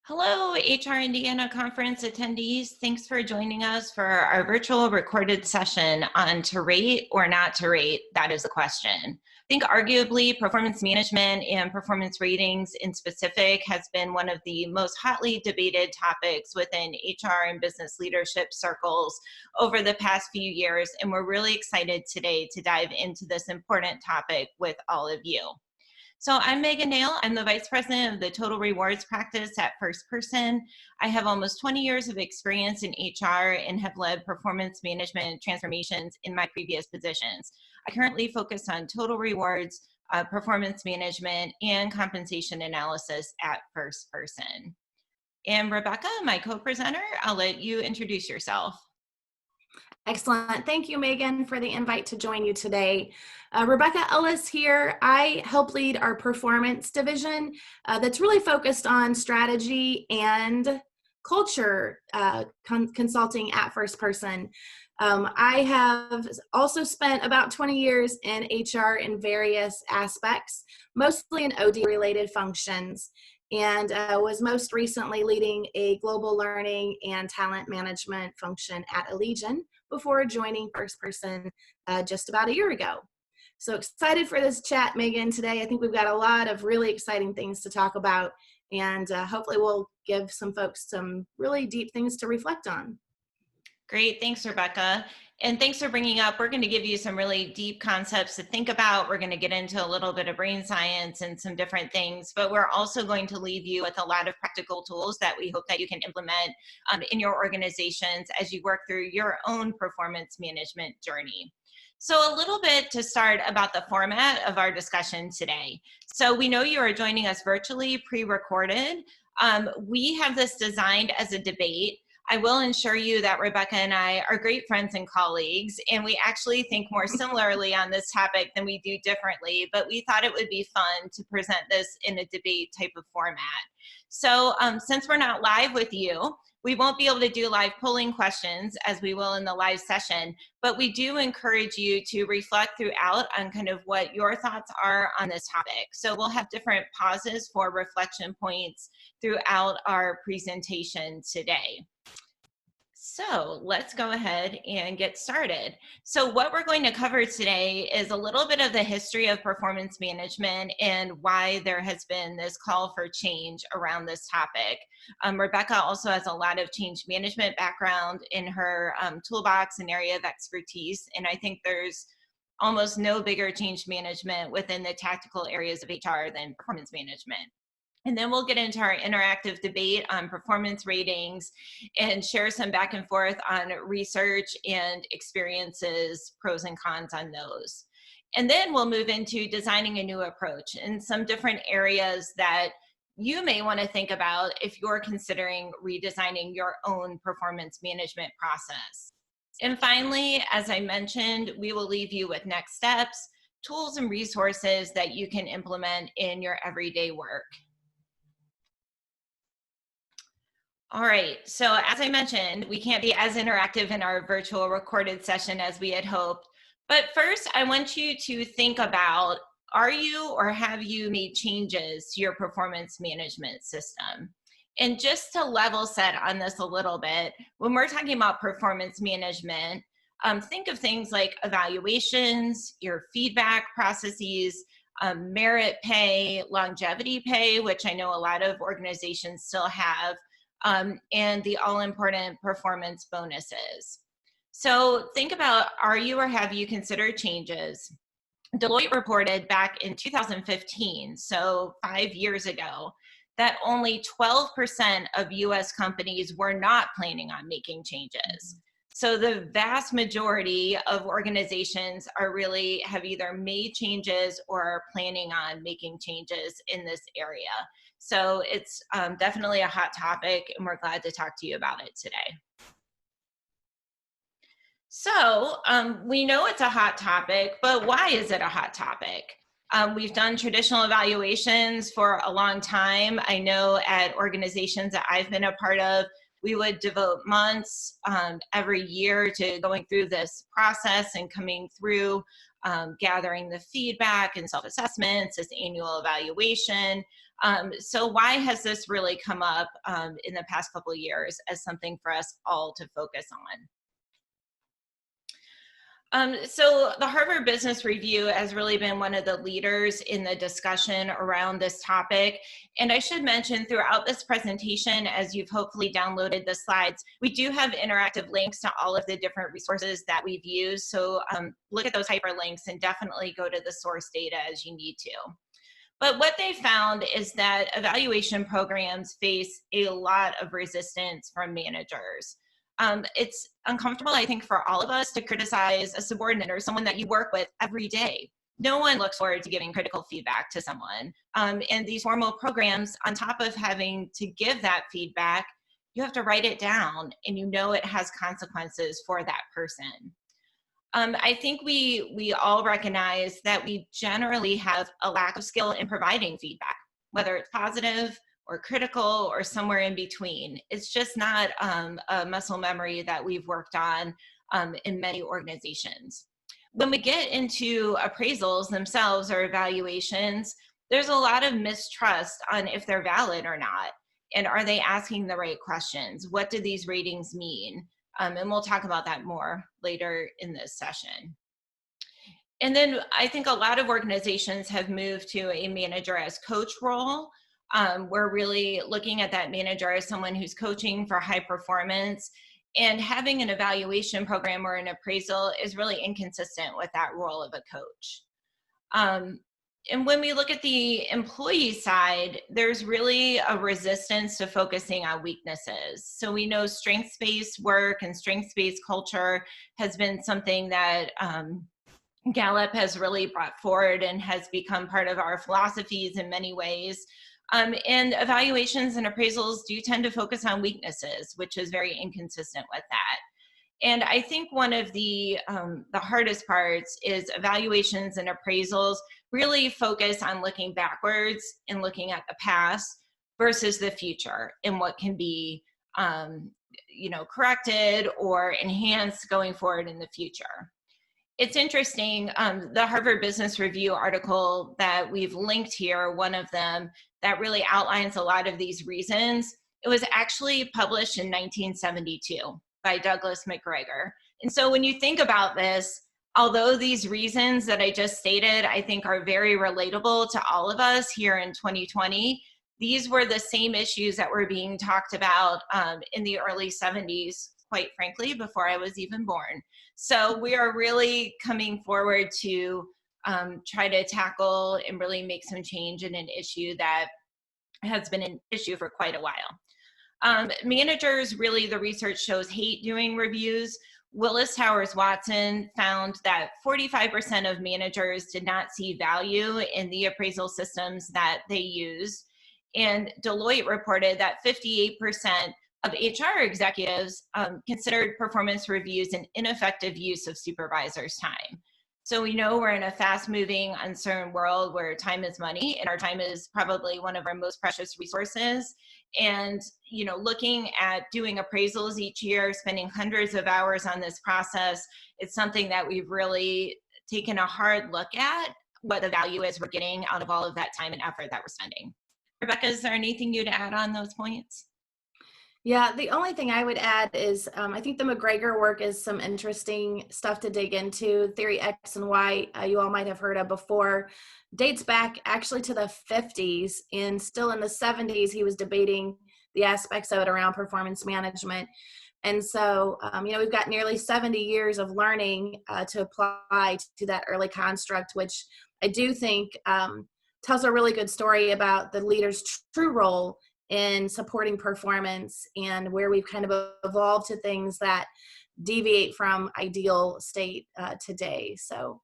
Hello, HR Indiana Conference attendees. Thanks for joining us for our virtual recorded session on to rate or not to rate. That is the question. I think arguably performance management and performance ratings in specific has been one of the most hotly debated topics within HR and business leadership circles over the past few years. And we're really excited today to dive into this important topic with all of you. So I'm Megan Nail. I'm the Vice President of the Total Rewards practice at First Person. I have almost 20 years of experience in HR and have led performance management transformations in my previous positions. I currently focus on total rewards, performance management, and compensation analysis at First Person. And Rebecca, my co-presenter, I'll let you introduce yourself. Excellent. Thank you, Megan, for the invite to join you today. Rebecca Ellis here. I help lead our performance division that's really focused on strategy and culture consulting at First Person. I have also spent about 20 years in HR in various aspects, mostly in OD-related functions, and was most recently leading a global learning and talent management function at Allegion before joining First Person just about a year ago. So excited for this chat, Megan, today. I think we've got a lot of really exciting things to talk about, and hopefully we'll give some folks some really deep things to reflect on. Great, thanks, Rebecca. And thanks for bringing up, we're going to give you some really deep concepts to think about. We're going to get into a little bit of brain science and some different things, but we're also going to leave you with a lot of practical tools that we hope that you can implement in your organizations as you work through your own performance management journey. So a little bit to start about the format of our discussion today. So we know you are joining us virtually, pre-recorded. We have this designed as a debate. I will ensure you that Rebecca and I are great friends and colleagues, and we actually think more similarly on this topic than we do differently, but we thought it would be fun to present this in a debate type of format. So since we're not live with you, we won't be able to do live polling questions as we will in the live session, but we do encourage you to reflect throughout on kind of what your thoughts are on this topic. So we'll have different pauses for reflection points throughout our presentation today. So let's go ahead and get started. So what we're going to cover today is a little bit of the history of performance management and why there has been this call for change around this topic. Rebecca also has a lot of change management background in her toolbox and area of expertise, and I think there's almost no bigger change management within the tactical areas of HR than performance management. And then we'll get into our interactive debate on performance ratings and share some back and forth on research and experiences, pros and cons on those. And then we'll move into designing a new approach in some different areas that you may want to think about if you're considering redesigning your own performance management process. And finally, as I mentioned, we will leave you with next steps, tools and resources that you can implement in your everyday work. All right, so as I mentioned, we can't be as interactive in our virtual recorded session as we had hoped. But first, I want you to think about, are you or have you made changes to your performance management system? And just to level set on this a little bit, when we're talking about performance management, think of things like evaluations, your feedback processes, merit pay, longevity pay, which I know a lot of organizations still have, and the all-important performance bonuses. So think about, are you or have you considered changes? Deloitte reported back in 2015, so 5 years ago, that only 12% of US companies were not planning on making changes. So the vast majority of organizations are really have either made changes or are planning on making changes in this area. So it's definitely a hot topic, and we're glad to talk to you about it today. So we know it's a hot topic, but why is it a hot topic? We've done traditional evaluations for a long time. I know at organizations that I've been a part of, we would devote months every year to going through this process and coming through gathering the feedback and self-assessments, this annual evaluation. So why has this really come up in the past couple of years as something for us all to focus on? So the Harvard Business Review has really been one of the leaders in the discussion around this topic. And I should mention throughout this presentation, as you've hopefully downloaded the slides, we do have interactive links to all of the different resources that we've used. So look at those hyperlinks and definitely go to the source data as you need to. But what they found is that evaluation programs face a lot of resistance from managers. It's uncomfortable, I think, for all of us to criticize a subordinate or someone that you work with every day. No one looks forward to giving critical feedback to someone. And these formal programs, on top of having to give that feedback, you have to write it down and you know it has consequences for that person. I think we all recognize that we generally have a lack of skill in providing feedback, whether it's positive or critical or somewhere in between. It's just not a muscle memory that we've worked on in many organizations. When we get into appraisals themselves or evaluations, there's a lot of mistrust on if they're valid or not. And are they asking the right questions? What do these ratings mean? And we'll talk about that more later in this session. And then I think a lot of organizations have moved to a manager as coach role. We're really looking at that manager as someone who's coaching for high performance, and having an evaluation program or an appraisal is really inconsistent with that role of a coach. And when we look at the employee side, there's really a resistance to focusing on weaknesses. So we know strengths-based work and strengths-based culture has been something that Gallup has really brought forward and has become part of our philosophies in many ways. And evaluations and appraisals do tend to focus on weaknesses, which is very inconsistent with that. And I think one of the hardest parts is evaluations and appraisals really focus on looking backwards and looking at the past versus the future and what can be corrected or enhanced going forward in the future. It's interesting, the Harvard Business Review article that we've linked here, one of them that really outlines a lot of these reasons, it was actually published in 1972 by Douglas McGregor. And so when you think about this, although these reasons that I just stated, I think are very relatable to all of us here in 2020, these were the same issues that were being talked about in the early 70s, quite frankly, before I was even born. So we are really coming forward to try to tackle and really make some change in an issue that has been an issue for quite a while. Managers, really, the research shows, hate doing reviews. Willis Towers Watson found that 45% of managers did not see value in the appraisal systems that they used. And Deloitte reported that 58% of HR executives considered performance reviews an ineffective use of supervisors' time. So we know we're in a fast-moving, uncertain world where time is money, and our time is probably one of our most precious resources. And looking at doing appraisals each year, spending hundreds of hours on this process, it's something that we've really taken a hard look at what the value is we're getting out of all of that time and effort that we're spending. Rebecca, is there anything you'd add on those points? Yeah, the only thing I would add is I think the McGregor work is some interesting stuff to dig into. Theory X and Y, you all might have heard of before, dates back actually to the 50s, and still in the 70s, he was debating the aspects of it around performance management. And so, we've got nearly 70 years of learning to apply to that early construct, which I do think tells a really good story about the leader's true role in supporting performance and where we've kind of evolved to things that deviate from ideal state today. So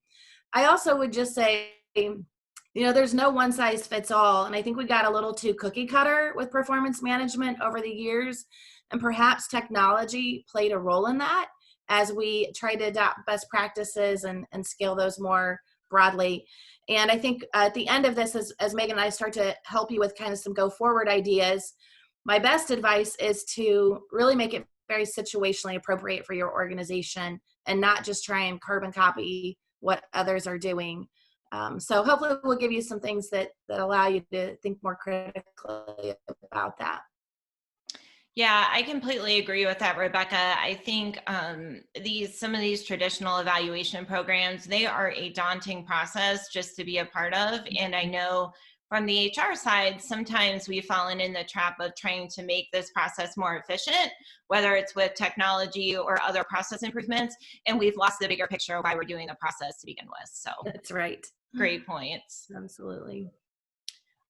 I also would just say, there's no one size fits all. And I think we got a little too cookie cutter with performance management over the years. And perhaps technology played a role in that as we try to adopt best practices and scale those more broadly. And I think at the end of this, as Megan and I start to help you with kind of some go forward ideas, my best advice is to really make it very situationally appropriate for your organization and not just try and carbon copy what others are doing. So hopefully we'll give you some things that allow you to think more critically about that. Yeah, I completely agree with that, Rebecca. I think some of these traditional evaluation programs, they are a daunting process just to be a part of. And I know from the HR side, sometimes we've fallen in the trap of trying to make this process more efficient, whether it's with technology or other process improvements, and we've lost the bigger picture of why we're doing the process to begin with. So That's right. great points. Absolutely.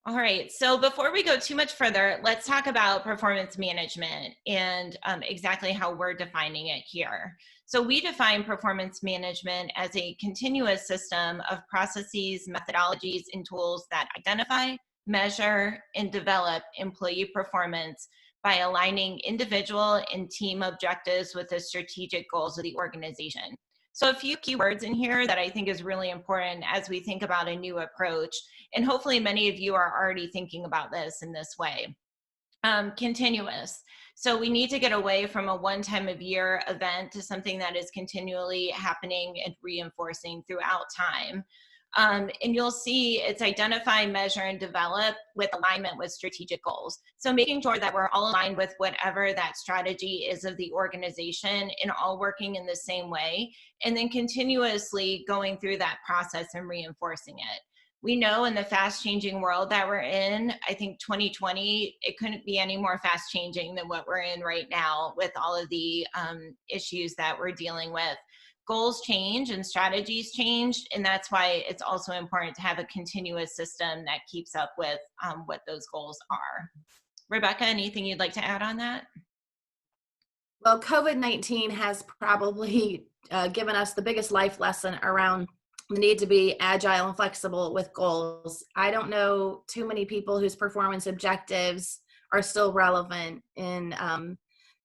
All right, so before we go too much further, let's talk about performance management and exactly how we're defining it here. So we define performance management as a continuous system of processes, methodologies, and tools that identify, measure, and develop employee performance by aligning individual and team objectives with the strategic goals of the organization. So a few keywords in here that I think is really important as we think about a new approach. And hopefully many of you are already thinking about this in this way. Continuous. So we need to get away from a one-time of year event to something that is continually happening and reinforcing throughout time. And you'll see it's identify, measure, and develop with alignment with strategic goals. So making sure that we're all aligned with whatever that strategy is of the organization and all working in the same way, and then continuously going through that process and reinforcing it. We know in the fast changing world that we're in, I think 2020, it couldn't be any more fast changing than what we're in right now with all of the issues that we're dealing with. Goals change and strategies change, and that's why it's also important to have a continuous system that keeps up with what those goals are. Rebecca, anything you'd like to add on that? Well, COVID-19 has probably given us the biggest life lesson around the need to be agile and flexible with goals. I don't know too many people whose performance objectives are still relevant in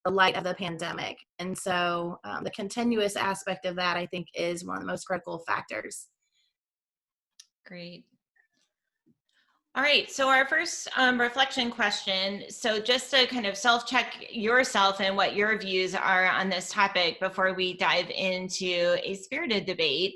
the light of the pandemic. And so the continuous aspect of that, I think, is one of the most critical factors. Great. All right, so our first reflection question. So just to kind of self-check yourself and what your views are on this topic before we dive into a spirited debate.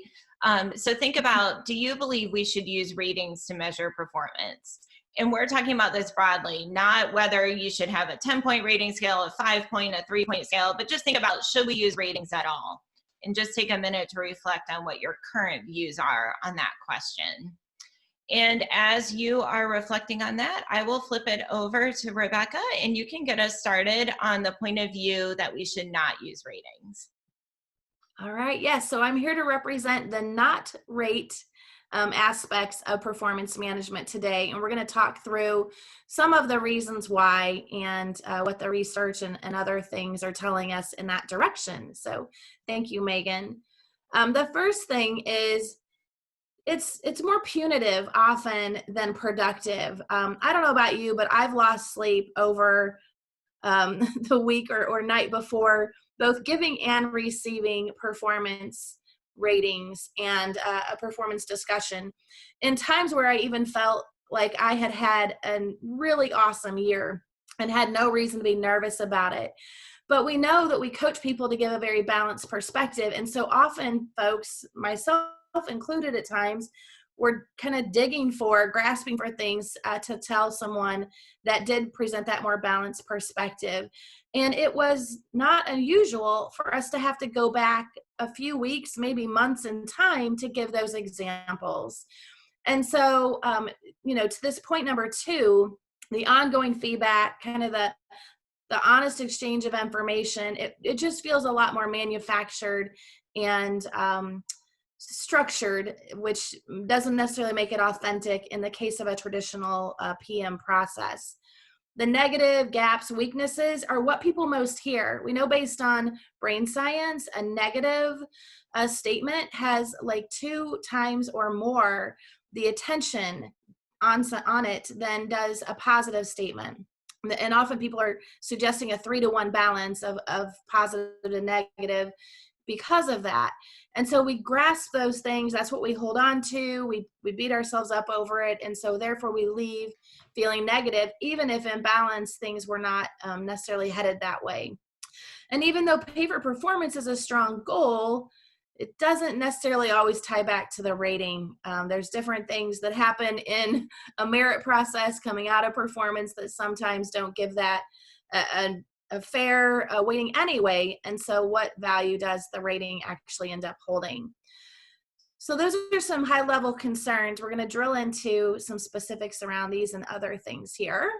So think about, do you believe we should use ratings to measure performance? And we're talking about this broadly, not whether you should have a 10-point rating scale, a 5-point, a 3-point scale, but just think about, should we use ratings at all? And just take a minute to reflect on what your current views are on that question. And as you are reflecting on that, I will flip it over to Rebecca, and you can get us started on the point of view that we should not use ratings. All right, yes, so I'm here to represent the not rate aspects of performance management today, and we're going to talk through some of the reasons why and what the research and other things are telling us in that direction. So thank you, Megan. The first thing is it's more punitive often than productive. I don't know about you, but I've lost sleep over the week or night before both giving and receiving performance ratings and a performance discussion in times where I even felt like I had a really awesome year and had no reason to be nervous about it. But we know that we coach people to give a very balanced perspective. And so often folks, myself included at times, we're kind of grasping for things to tell someone that did present that more balanced perspective. And it was not unusual for us to have to go back a few weeks, maybe months in time to give those examples. And so, to this point number 2, the ongoing feedback, kind of the honest exchange of information, it just feels a lot more manufactured and structured, which doesn't necessarily make it authentic in the case of a traditional PM process. The negative, gaps, weaknesses are what people most hear. We know based on brain science, a negative statement has like 2 times or more the attention on it than does a positive statement. And often people are suggesting a 3-to-1 balance of positive and negative because of that. And so we grasp those things. That's what we hold on to. We beat ourselves up over it. And so therefore we leave feeling negative, even if in balance things were not necessarily headed that way. And even though pay for performance is a strong goal, it doesn't necessarily always tie back to the rating. There's different things that happen in a merit process coming out of performance that sometimes don't give that a fair weighting anyway. And so what value does the rating actually end up holding? So those are some high level concerns. We're going to drill into some specifics around these and other things here.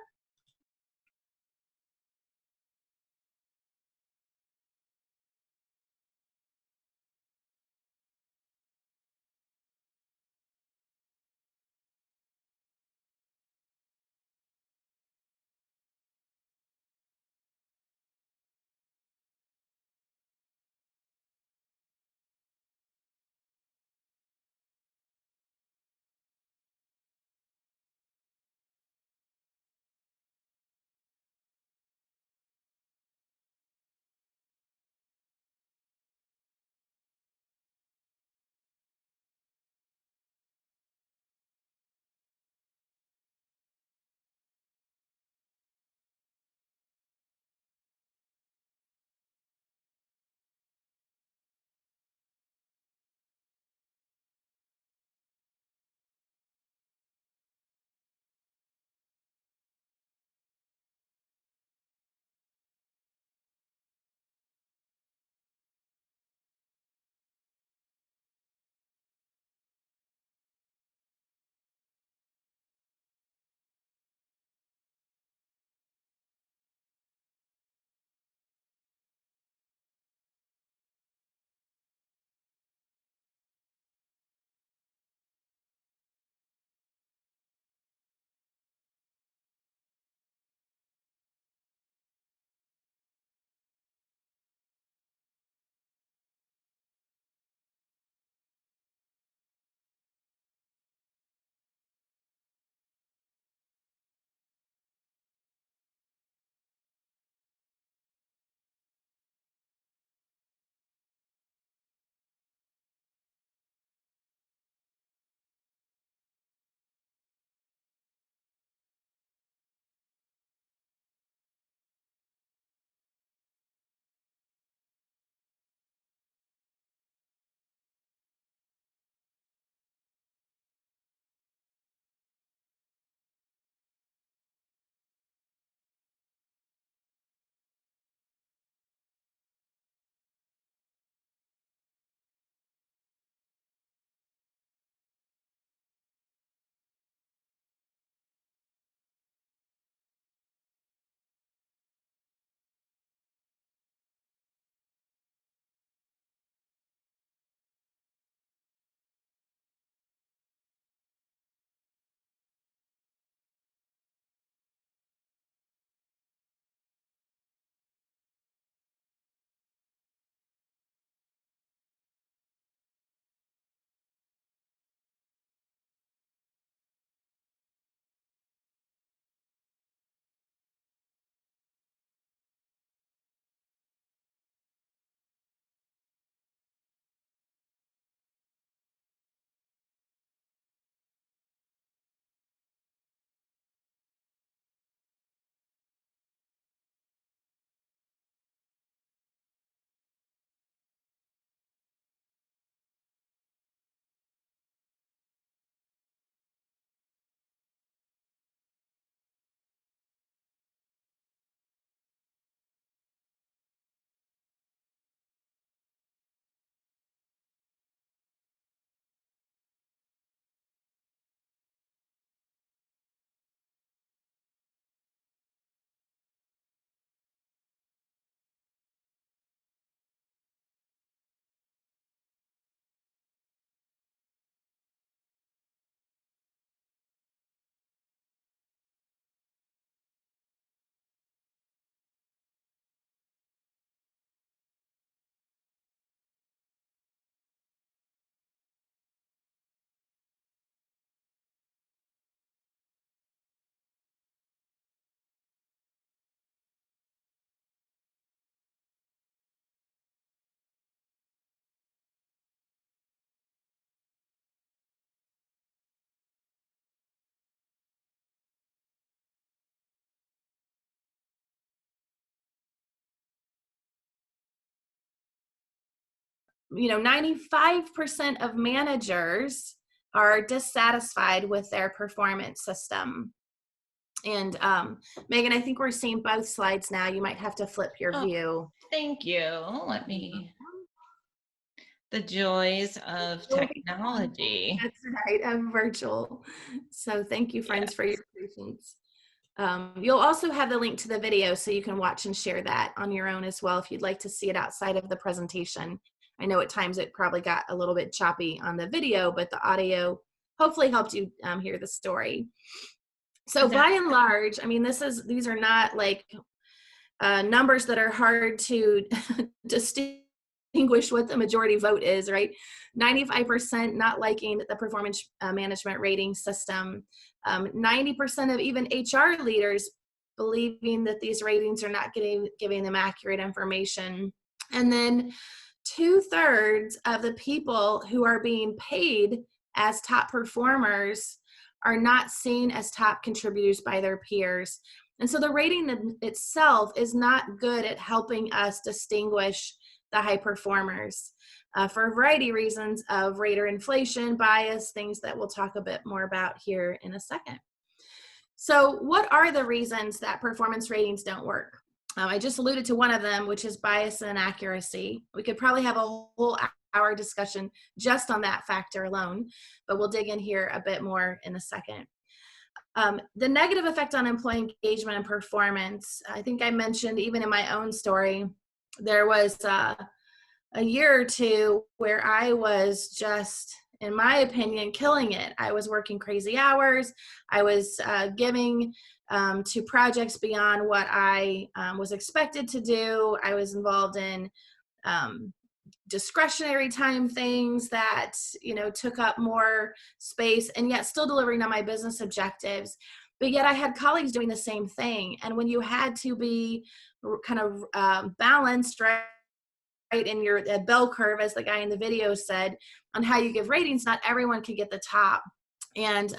95% of managers are dissatisfied with their performance system. And Megan, I think we're seeing both slides now. You might have to flip your Oh, view. thank you. Let me, the joys of technology. That's right, I'm virtual. So thank you, Yeah. friends, for your patience. You'll also have the link to the video so you can watch and share that on your own as well if you'd like to see it outside of the presentation. I know at times it probably got a little bit choppy on the video, but the audio hopefully helped you hear the story. So by and large, I mean, these are not like numbers that are hard to distinguish what the majority vote is, right? 95% not liking the performance management rating system. 90% of even HR leaders believing that these ratings are not giving them accurate information. And then 2/3 of the people who are being paid as top performers are not seen as top contributors by their peers. And so the rating itself is not good at helping us distinguish the high performers for a variety of reasons of rater inflation, bias, things that we'll talk a bit more about here in a second. So what are the reasons that performance ratings don't work? I just alluded to one of them, which is bias and accuracy. We could probably have a whole hour discussion just on that factor alone, but we'll dig in here a bit more in a second. The negative effect on employee engagement and performance, I think I mentioned even in my own story, there was a year or two where I was just, in my opinion, killing it. I was working crazy hours. I was giving to projects beyond what I was expected to do. I was involved in discretionary time things that took up more space, and yet still delivering on my business objectives. But yet I had colleagues doing the same thing. And when you had to be kind of balanced, right, in your bell curve, as the guy in the video said, on how you give ratings, not everyone could get the top. And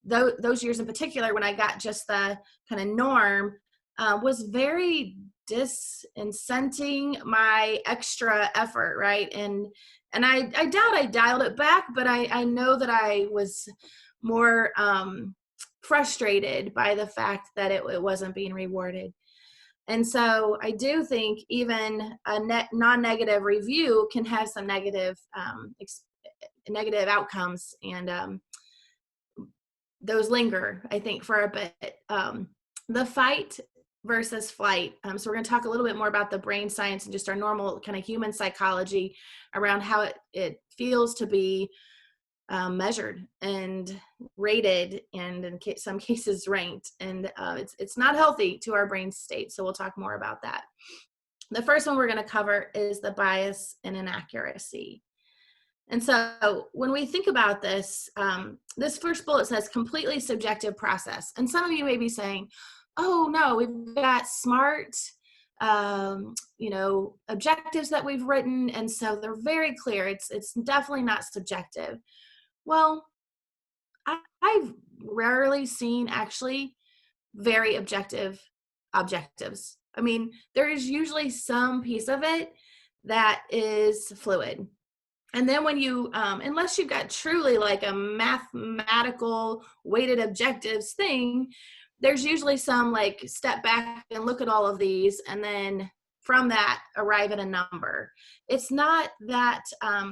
those years in particular, when I got just the kind of norm, was very disincenting my extra effort, right? And I doubt I dialed it back, but I know that I was more frustrated by the fact that it wasn't being rewarded. And so I do think even a non-negative review can have some negative outcomes, and those linger, I think, for a bit. The fight versus flight. So we're going to talk a little bit more about the brain science and just our normal kind of human psychology around how it feels to be measured and rated, and in some cases ranked. And it's not healthy to our brain state. So we'll talk more about that. The first one we're going to cover is the bias and inaccuracy. And so when we think about this, this first bullet says completely subjective process. And some of you may be saying, oh no, we've got SMART, objectives that we've written. And so they're very clear. It's definitely not subjective. Well, I've rarely seen actually very objective objectives. I mean, there is usually some piece of it that is fluid. And then when you, unless you've got truly like a mathematical weighted objectives thing, there's usually some like step back and look at all of these, and then from that arrive at a number. It's not that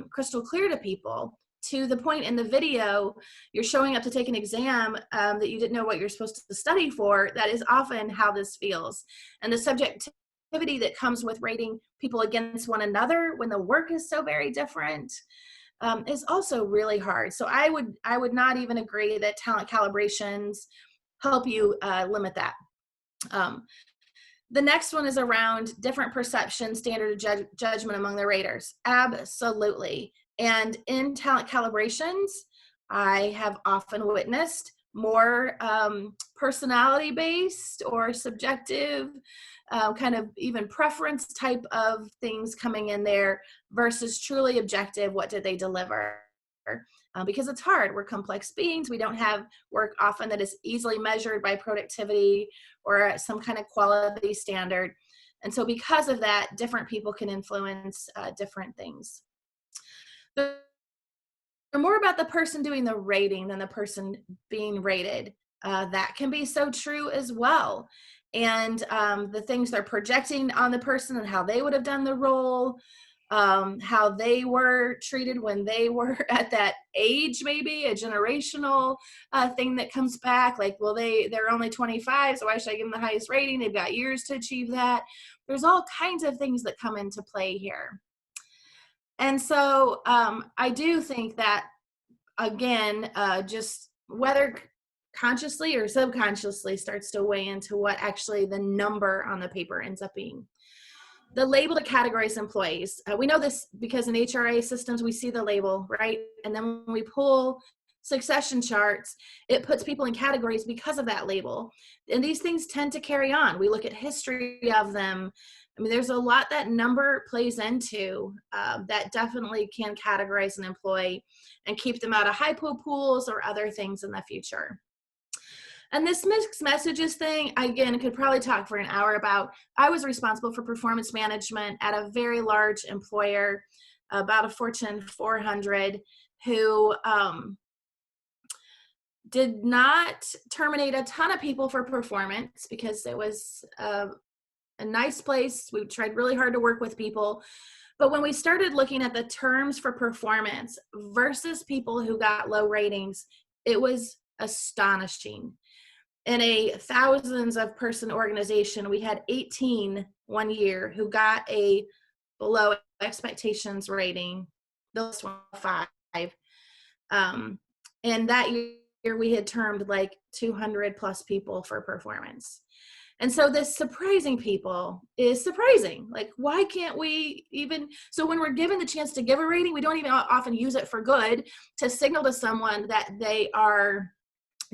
crystal clear to people. To the point in the video, you're showing up to take an exam that you didn't know what you're supposed to study for. That is often how this feels. And the subjectivity that comes with rating people against one another when the work is so very different is also really hard. So I would not even agree that talent calibrations help you limit that. The next one is around different perception, standard of judgment among the raters. Absolutely. And in talent calibrations, I have often witnessed more personality-based or subjective, kind of even preference type of things coming in there versus truly objective, what did they deliver? Because it's hard. We're complex beings. We don't have work often that is easily measured by productivity or some kind of quality standard. And so because of that, different people can influence different things. They're more about the person doing the rating than the person being rated. That can be so true as well. And the things they're projecting on the person and how they would have done the role, how they were treated when they were at that age, maybe a generational thing that comes back. Like, well, they're only 25, so why should I give them the highest rating? They've got years to achieve that. There's all kinds of things that come into play here. And so I do think that, again, just whether consciously or subconsciously starts to weigh into what actually the number on the paper ends up being. The label to categorize employees. We know this because in HRA systems, we see the label, right? And then when we pull succession charts, it puts people in categories because of that label. And these things tend to carry on. We look at history of them. I mean, there's a lot that number plays into that definitely can categorize an employee and keep them out of hypo pools or other things in the future. And this mixed messages thing, again, could probably talk for an hour about. I was responsible for performance management at a very large employer, about a Fortune 400, who did not terminate a ton of people for performance because it was a nice place. We tried really hard to work with people. But when we started looking at the terms for performance versus people who got low ratings, it was astonishing. In a thousands of person organization, we had 18 one year who got a below expectations rating. Those were 5. And that year we had termed like 200 plus people for performance. And so this surprising people is surprising. Like, why can't we even, so when we're given the chance to give a rating, we don't even often use it for good to signal to someone that they are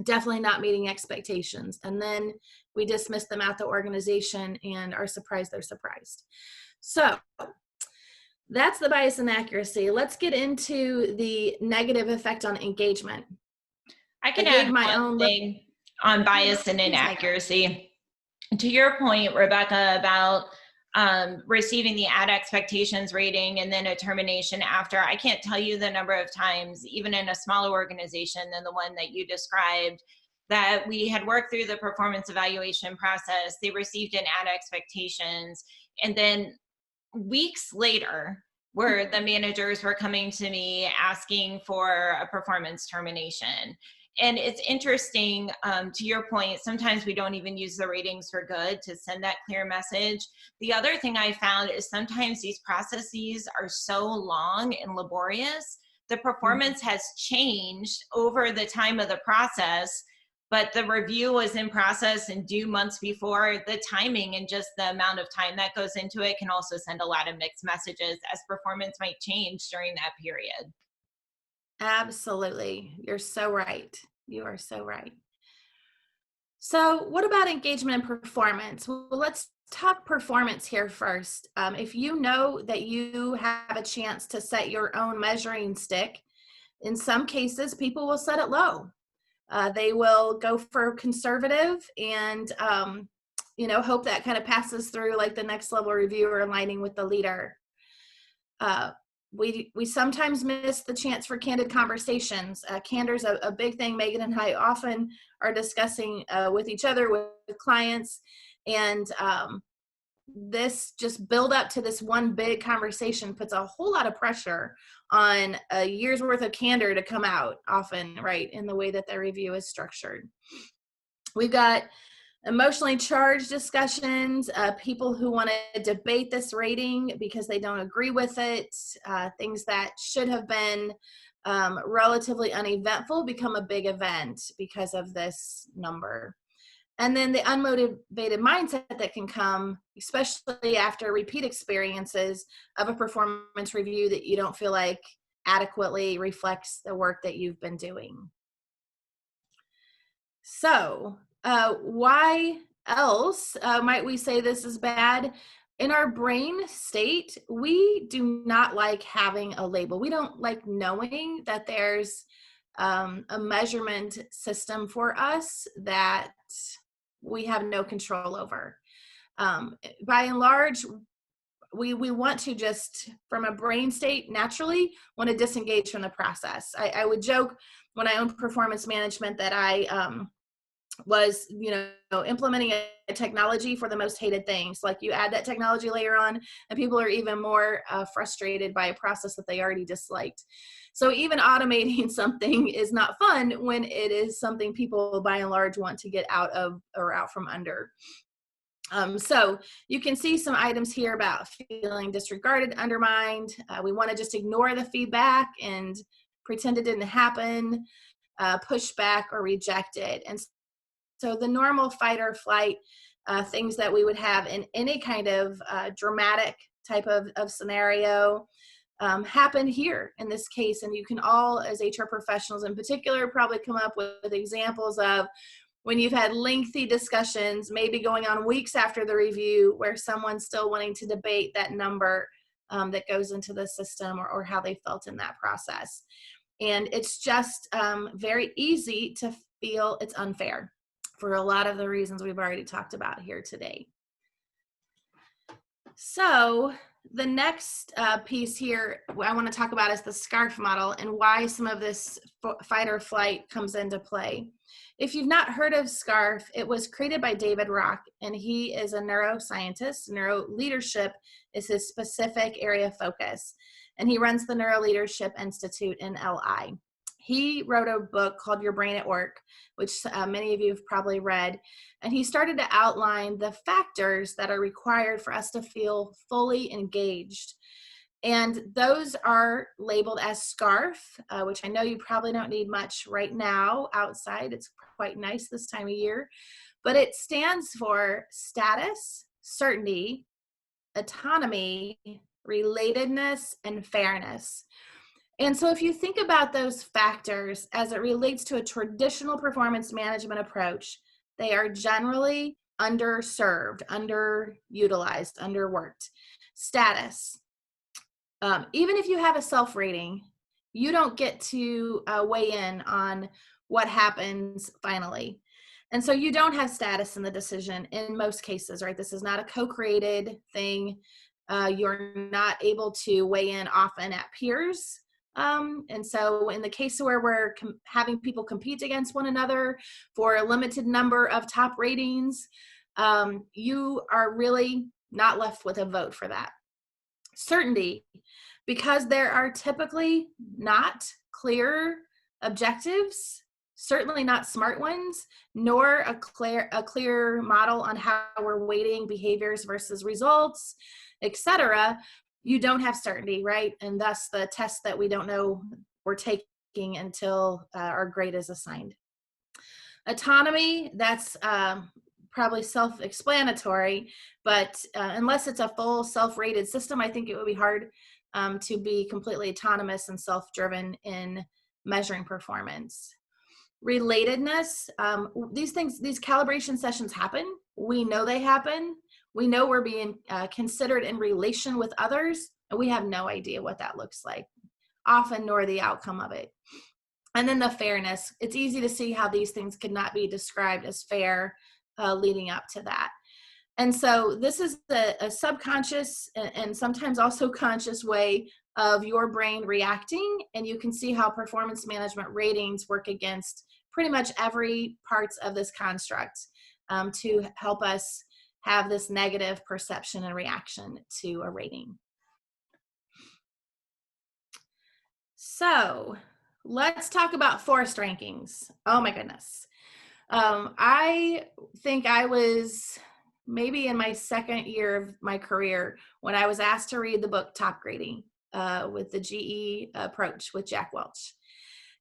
definitely not meeting expectations. And then we dismiss them out the organization and are surprised they're surprised. So that's the bias and accuracy. Let's get into the negative effect on engagement. I can add one thing on bias and inaccuracy. To your point, Rebecca, about receiving the ad expectations rating and then a termination after, I can't tell you the number of times, even in a smaller organization than the one that you described, that we had worked through the performance evaluation process, they received an ad expectations, and then weeks later, where the managers were coming to me asking for a performance termination. And it's interesting, to your point, sometimes we don't even use the ratings for good to send that clear message. The other thing I found is sometimes these processes are so long and laborious, the performance has changed over the time of the process, but the review was in process and due months before. The timing and just the amount of time that goes into it can also send a lot of mixed messages, as performance might change during that period. Absolutely. You're so right. You are so right. So what about engagement and performance? Well, let's talk performance here first. If you know that you have a chance to set your own measuring stick, in some cases, people will set it low. They will go for conservative and, hope that kind of passes through like the next level reviewer aligning with the leader. We sometimes miss the chance for candid conversations. Candor is a big thing. Megan and I often are discussing with each other, with clients, and this just build up to this one big conversation puts a whole lot of pressure on a year's worth of candor to come out often, right, in the way that the review is structured. We've got emotionally charged discussions, people who want to debate this rating because they don't agree with it, things that should have been relatively uneventful become a big event because of this number. And then the unmotivated mindset that can come, especially after repeat experiences of a performance review that you don't feel like adequately reflects the work that you've been doing. So, why else might we say this is bad? In our brain state, we do not like having a label. We don't like knowing that there's a measurement system for us that we have no control over. By and large, we want to just, from a brain state, naturally want to disengage from the process. I would joke when I owned performance management that I was, implementing a technology for the most hated things. Like, you add that technology layer on and people are even more frustrated by a process that they already disliked. So even automating something is not fun when it is something people by and large want to get out of or out from under. So you can see some items here about feeling disregarded, undermined. We want to just ignore the feedback and pretend it didn't happen, push back or reject it. And so the normal fight or flight things that we would have in any kind of dramatic type of scenario happen here in this case. And you can all, as HR professionals in particular, probably come up with examples of when you've had lengthy discussions, maybe going on weeks after the review, where someone's still wanting to debate that number that goes into the system, or how they felt in that process. And it's just very easy to feel it's unfair for a lot of the reasons we've already talked about here today. So the next piece here I want to talk about is the SCARF model and why some of this fight or flight comes into play. If you've not heard of SCARF, it was created by David Rock, and he is a neuroscientist. Neuro leadership is his specific area of focus, and he runs the Neuro Leadership Institute in LI. He wrote a book called Your Brain at Work, which many of you have probably read, and he started to outline the factors that are required for us to feel fully engaged. And those are labeled as SCARF, which I know you probably don't need much right now outside. It's quite nice this time of year, but it stands for status, certainty, autonomy, relatedness, and fairness. And so if you think about those factors as it relates to a traditional performance management approach, they are generally underserved, underutilized, underworked. Status. Even if you have a self-rating, you don't get to weigh in on what happens finally. And so you don't have status in the decision in most cases, right? This is not a co-created thing. You're not able to weigh in often at peers. And so in the case where we're having people compete against one another for a limited number of top ratings, you are really not left with a vote for that. Certainty, because there are typically not clear objectives, certainly not smart ones, nor a clear model on how we're weighting behaviors versus results, etc. You don't have certainty, right? And thus the test that we don't know we're taking until our grade is assigned. Autonomy, that's probably self-explanatory, but unless it's a full self-rated system, I think it would be hard to be completely autonomous and self-driven in measuring performance. Relatedness, these calibration sessions happen. We know they happen. We know we're being considered in relation with others, and we have no idea what that looks like, often nor the outcome of it. And then the fairness, it's easy to see how these things could not be described as fair leading up to that. And so this is a subconscious and sometimes also conscious way of your brain reacting, and you can see how performance management ratings work against pretty much every parts of this construct to help us have this negative perception and reaction to a rating. So let's talk about forced rankings. Oh my goodness. I think I was maybe in my second year of my career when I was asked to read the book Top Grading with the GE approach with Jack Welch.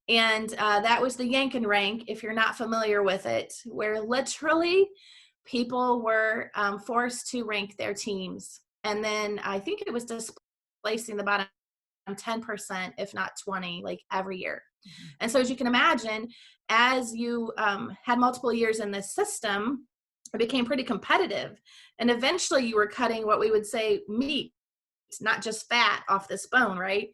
And that was the Yank and Rank, if you're not familiar with it, where literally people were forced to rank their teams. And then I think it was displacing the bottom 10%, if not 20, like every year. Mm-hmm. And so as you can imagine, as you had multiple years in this system, it became pretty competitive. And eventually you were cutting what we would say meat, not just fat off this bone, right?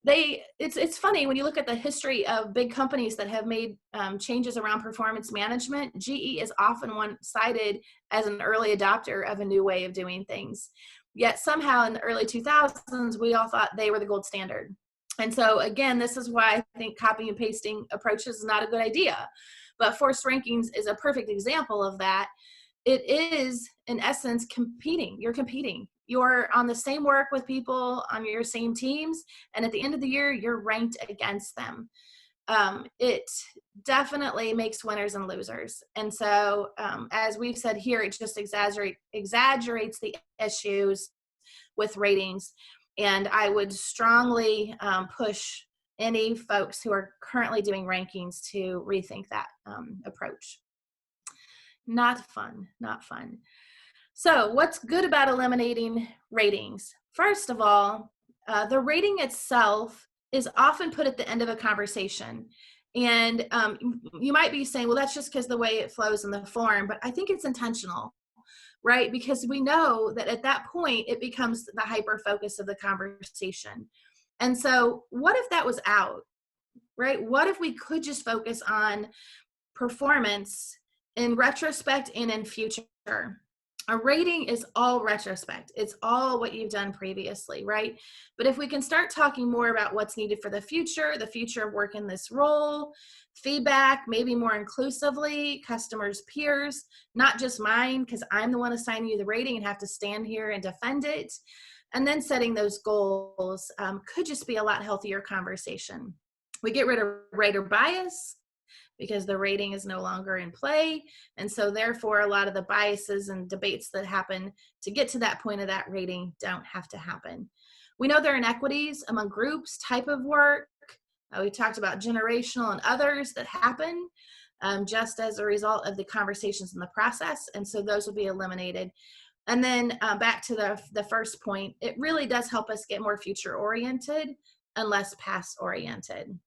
It's funny when you look at the history of big companies that have made changes around performance management. GE is often one cited as an early adopter of a new way of doing things. Yet somehow in the early 2000s, we all thought they were the gold standard. And so again, this is why I think copy and pasting approaches is not a good idea. But forced rankings is a perfect example of that. It is, in essence, competing. You're competing. You're on the same work with people on your same teams, and at the end of the year, you're ranked against them. It definitely makes winners and losers. And so, as we've said here, it just exaggerates the issues with ratings. And I would strongly push any folks who are currently doing rankings to rethink that approach. Not fun, not fun. So what's good about eliminating ratings? First of all, the rating itself is often put at the end of a conversation. And you might be saying, well, that's just because the way it flows in the form, but I think it's intentional, right? Because we know that at that point, it becomes the hyper focus of the conversation. And so what if that was out, right? What if we could just focus on performance in retrospect and in future? A rating is all retrospect. It's all what you've done previously, right? But if we can start talking more about what's needed for the future of work in this role, feedback, maybe more inclusively, customers, peers, not just mine, because I'm the one assigning you the rating and have to stand here and defend it. And then setting those goals could just be a lot healthier conversation. We get rid of rater bias, because the rating is no longer in play. And so therefore, a lot of the biases and debates that happen to get to that point of that rating don't have to happen. We know there are inequities among groups, type of work. We talked about generational and others that happen just as a result of the conversations in the process. And so those will be eliminated. And then back to the first point, it really does help us get more future oriented and less past oriented.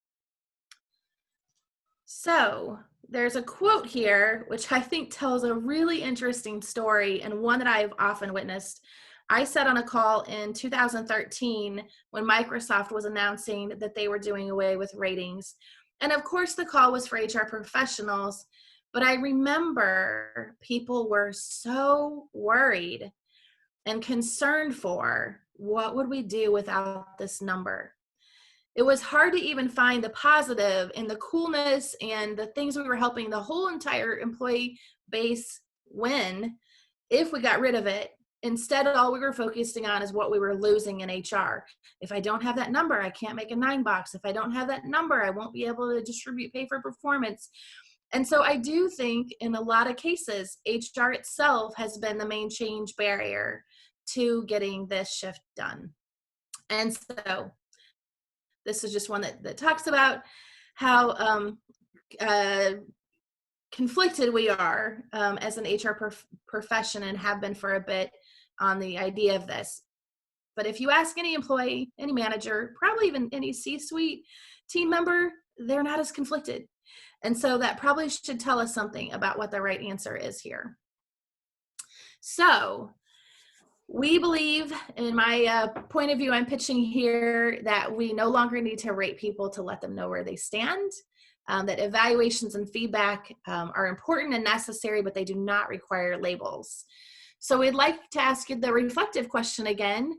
So there's a quote here, which I think tells a really interesting story and one that I've often witnessed. I sat on a call in 2013 when Microsoft was announcing that they were doing away with ratings. And of course, the call was for HR professionals, but I remember people were so worried and concerned for what would we do without this number. It was hard to even find the positive in the coolness and the things we were helping the whole entire employee base win if we got rid of it. Instead, all we were focusing on is what we were losing in HR. If I don't have that number, I can't make a 9-box. If I don't have that number, I won't be able to distribute pay for performance. And so I do think in a lot of cases, HR itself has been the main change barrier to getting this shift done. And so this is just one that talks about how conflicted we are as an HR profession and have been for a bit on the idea of this. But if you ask any employee, any manager, probably even any C-suite team member, they're not as conflicted. And so that probably should tell us something about what the right answer is here. So we believe, in my point of view, I'm pitching here that we no longer need to rate people to let them know where they stand, that evaluations and feedback are important and necessary, but they do not require labels. So we'd like to ask you the reflective question again.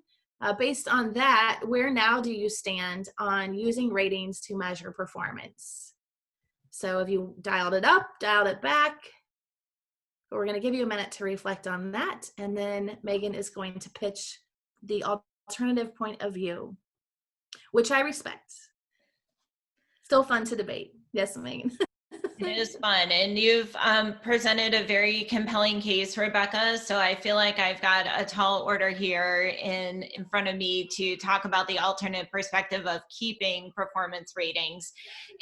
Based on that, where now do you stand on using ratings to measure performance? So if you dialed it up, dialed it back, but we're going to give you a minute to reflect on that. And then Megan is going to pitch the alternative point of view, which I respect. Still fun to debate. Yes, Megan. It is fun. And you've presented a very compelling case, Rebecca. So I feel like I've got a tall order here in front of me to talk about the alternate perspective of keeping performance ratings.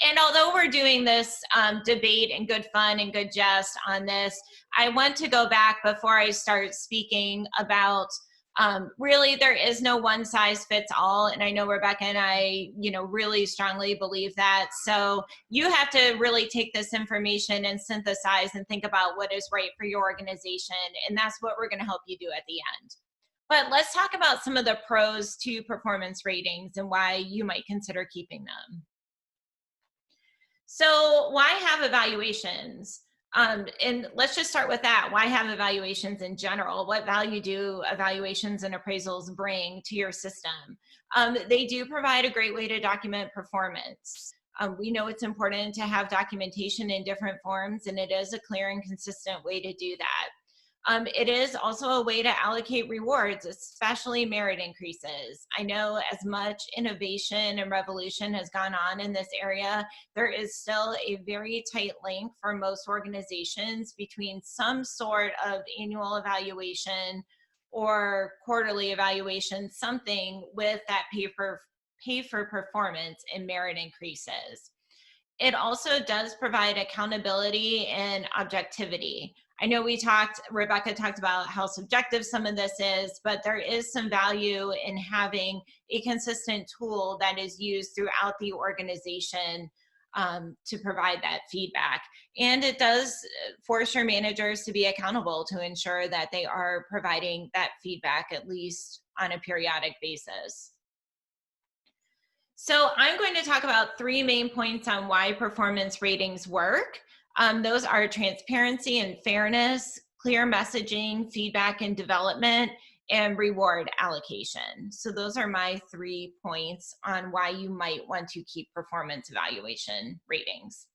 And although we're doing this debate and good fun and good jest on this, I want to go back before I start speaking about really there is no one size fits all. And I know Rebecca and I, really strongly believe that. So you have to really take this information and synthesize and think about what is right for your organization. And that's what we're going to help you do at the end. But let's talk about some of the pros to performance ratings and why you might consider keeping them. So why have evaluations? And let's just start with that. Why have evaluations in general? What value do evaluations and appraisals bring to your system? They do provide a great way to document performance. We know it's important to have documentation in different forms, and it is a clear and consistent way to do that. It is also a way to allocate rewards, especially merit increases. I know as much innovation and revolution has gone on in this area, there is still a very tight link for most organizations between some sort of annual evaluation or quarterly evaluation, something with that pay for performance and merit increases. It also does provide accountability and objectivity. I know Rebecca talked about how subjective some of this is, but there is some value in having a consistent tool that is used throughout the organization to provide that feedback. And it does force your managers to be accountable to ensure that they are providing that feedback at least on a periodic basis. So I'm going to talk about 3 main points on why performance ratings work. Those are transparency and fairness, clear messaging, feedback and development, and reward allocation. So those are my 3 points on why you might want to keep performance evaluation ratings.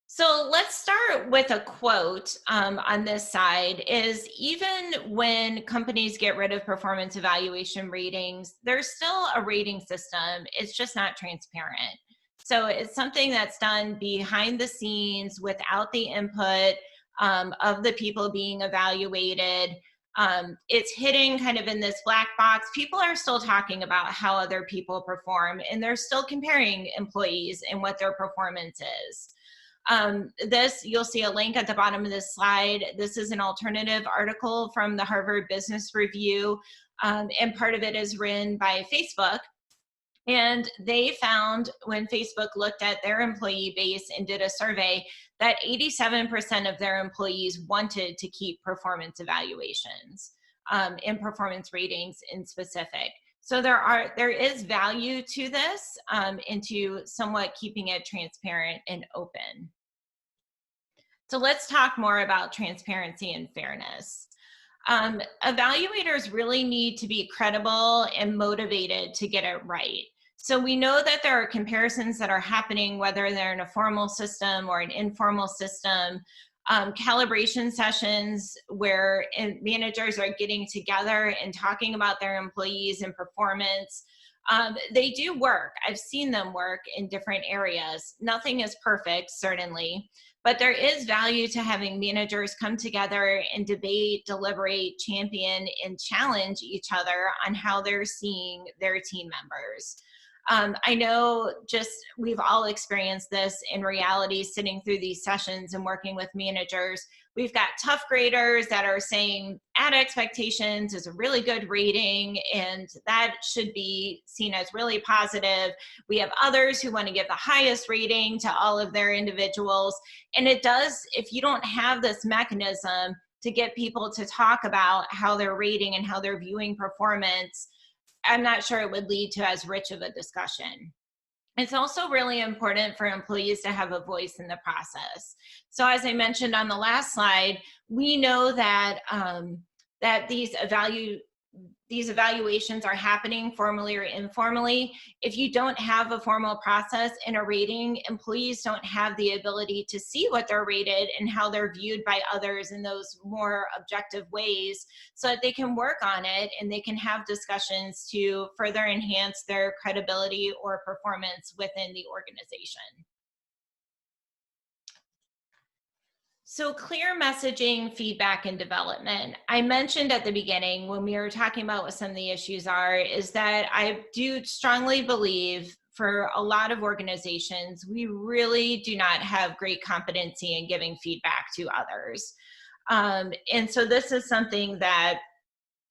So let's start with a quote on this side is even when companies get rid of performance evaluation ratings, there's still a rating system. It's just not transparent. So it's something that's done behind the scenes without the input of the people being evaluated. It's hidden kind of in this black box. People are still talking about how other people perform, and they're still comparing employees and what their performance is. You'll see a link at the bottom of this slide. This is an alternative article from the Harvard Business Review, and part of it is written by Facebook. And they found when Facebook looked at their employee base and did a survey that 87% of their employees wanted to keep performance evaluations and performance ratings in specific. So there is value to this into somewhat keeping it transparent and open. So let's talk more about transparency and fairness. Evaluators really need to be credible and motivated to get it right. So we know that there are comparisons that are happening, whether they're in a formal system or an informal system, calibration sessions where managers are getting together and talking about their employees and performance. They do work. I've seen them work in different areas. Nothing is perfect, certainly, but there is value to having managers come together and debate, deliberate, champion, and challenge each other on how they're seeing their team members. I know we've all experienced this in reality, sitting through these sessions and working with managers. We've got tough graders that are saying at expectations is a really good rating, and that should be seen as really positive. We have others who want to give the highest rating to all of their individuals. And it does, if you don't have this mechanism to get people to talk about how they're rating and how they're viewing performance, I'm not sure it would lead to as rich of a discussion. It's also really important for employees to have a voice in the process. So as I mentioned on the last slide, we know that that these evaluations are happening formally or informally. If you don't have a formal process and a rating, employees don't have the ability to see what they're rated and how they're viewed by others in those more objective ways, so that they can work on it and they can have discussions to further enhance their credibility or performance within the organization. So clear messaging, feedback, and development. I mentioned at the beginning when we were talking about what some of the issues are, is that I do strongly believe for a lot of organizations, we really do not have great competency in giving feedback to others. And so this is something that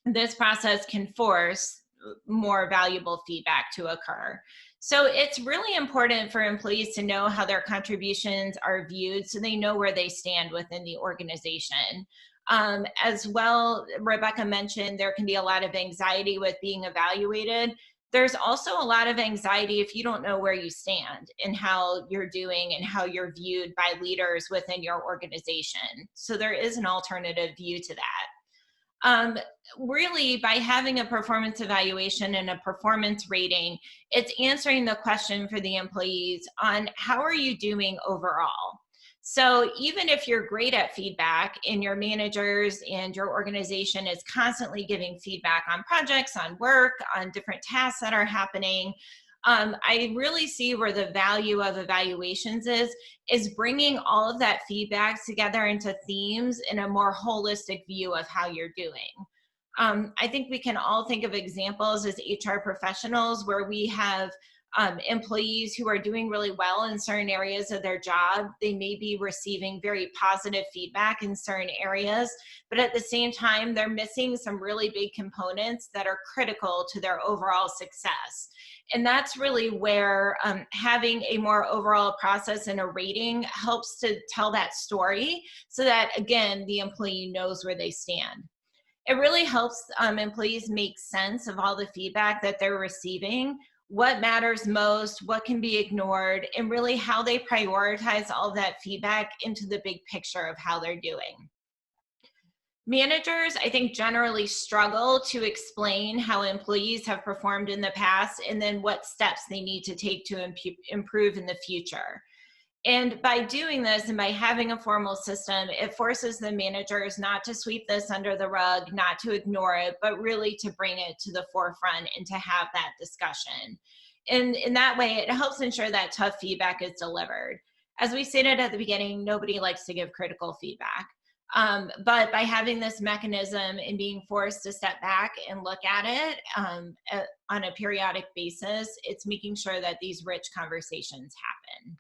this process can force more valuable feedback to occur. So it's really important for employees to know how their contributions are viewed so they know where they stand within the organization. As well, Rebecca mentioned there can be a lot of anxiety with being evaluated. There's also a lot of anxiety if you don't know where you stand and how you're doing and how you're viewed by leaders within your organization. So there is an alternative view to that. Really, by having a performance evaluation and a performance rating, it's answering the question for the employees on how are you doing overall. So even if you're great at feedback and your managers and your organization is constantly giving feedback on projects, on work, on different tasks that are happening, I really see where the value of evaluations is bringing all of that feedback together into themes in a more holistic view of how you're doing. I think we can all think of examples as HR professionals where we have employees who are doing really well in certain areas of their job. They may be receiving very positive feedback in certain areas, but at the same time, they're missing some really big components that are critical to their overall success. And that's really where having a more overall process and a rating helps to tell that story so that, again, the employee knows where they stand. It really helps employees make sense of all the feedback that they're receiving, what matters most, what can be ignored, and really how they prioritize all that feedback into the big picture of how they're doing. Managers, I think, generally struggle to explain how employees have performed in the past and then what steps they need to take to improve in the future. And by doing this and by having a formal system, it forces the managers not to sweep this under the rug, not to ignore it, but really to bring it to the forefront and to have that discussion. And in that way, it helps ensure that tough feedback is delivered. As we stated at the beginning, nobody likes to give critical feedback. But by having this mechanism and being forced to step back and look at it on a periodic basis, it's making sure that these rich conversations happen.